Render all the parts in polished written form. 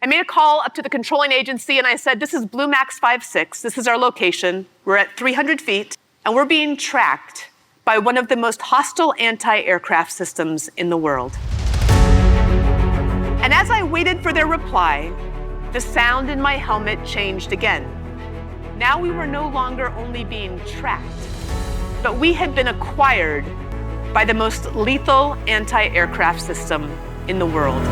made a call up to the controlling agency and I said, this is Blue Max 56. This is our location. We're at 300 feet and we're being tracked by one of the most hostile anti-aircraft systems in the world. And as I waited for their reply, the sound in my helmet changed again. Now we were no longer only being tracked, but we had been acquired by the most lethal anti-aircraft system in the world.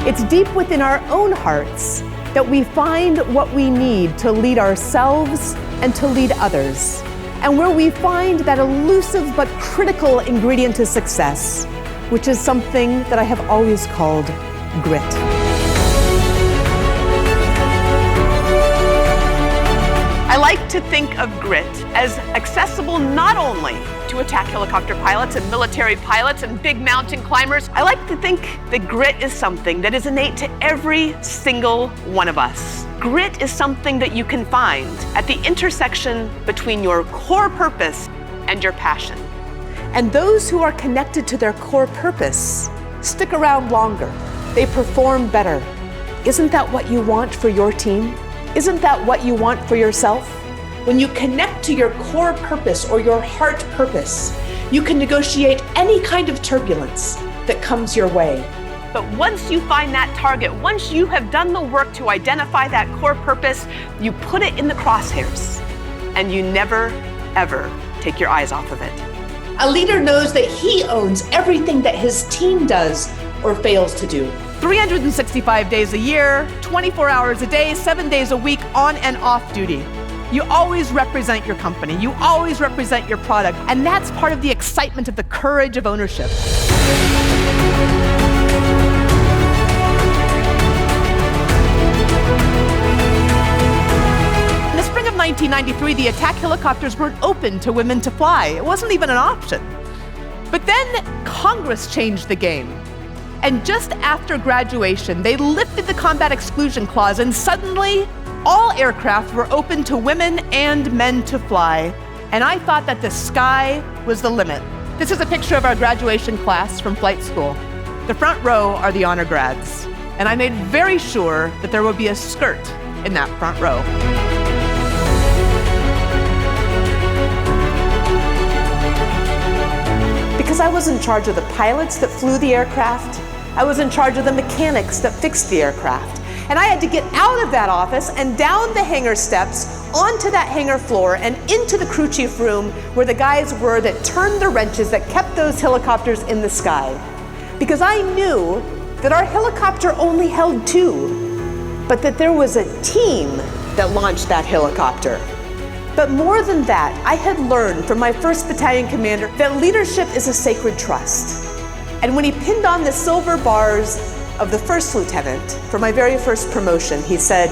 It's deep within our own hearts that we find what we need to lead ourselves and to lead others, and where we find that elusive but critical ingredient to success, which is something that I have always called grit. I like to think of grit as accessible not only to attack helicopter pilots and military pilots and big mountain climbers. I like to think that grit is something that is innate to every single one of us. Grit is something that you can find at the intersection between your core purpose and your passion. And those who are connected to their core purpose stick around longer. They perform better. Isn't that what you want for your team? Isn't that what you want for yourself? When you connect to your core purpose or your heart purpose, you can negotiate any kind of turbulence that comes your way. But once you find that target, once you have done the work to identify that core purpose, you put it in the crosshairs and you never, ever take your eyes off of it. A leader knows that he owns everything that his team does or fails to do. 365 days a year, 24 hours a day, 7 days a week, on and off duty. You always represent your company. You always represent your product. And that's part of the excitement of the courage of ownership. In the spring of 1993, the attack helicopters weren't open to women to fly. It wasn't even an option. But then Congress changed the game. And just after graduation, they lifted the combat exclusion clause, and suddenly, all aircraft were open to women and men to fly. And I thought that the sky was the limit. This is a picture of our graduation class from flight school. The front row are the honor grads. And I made very sure that there would be a skirt in that front row. Because I was in charge of the pilots that flew the aircraft, I was in charge of the mechanics that fixed the aircraft. And I had to get out of that office and down the hangar steps, onto that hangar floor, and into the crew chief room where the guys were that turned the wrenches that kept those helicopters in the sky. Because I knew that our helicopter only held two, but that there was a team that launched that helicopter. But more than that, I had learned from my 1st Battalion commander that leadership is a sacred trust. And when he pinned on the silver bars of the 1st lieutenant for my very first promotion, he said,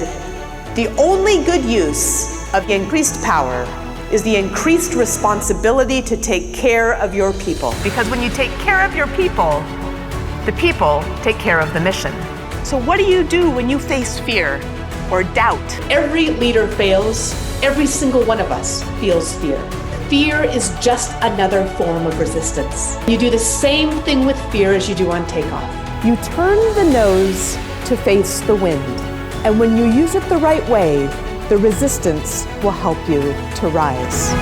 "The only good use of increased power is the increased responsibility to take care of your people. Because when you take care of your people, the people take care of the mission." So what do you do when you face fear or doubt? Every leader fails. Every single one of us feels fear. Fear is just another form of resistance. You do the same thing with fear as you do on takeoff. You turn the nose to face the wind. And when you use it the right way, the resistance will help you to rise.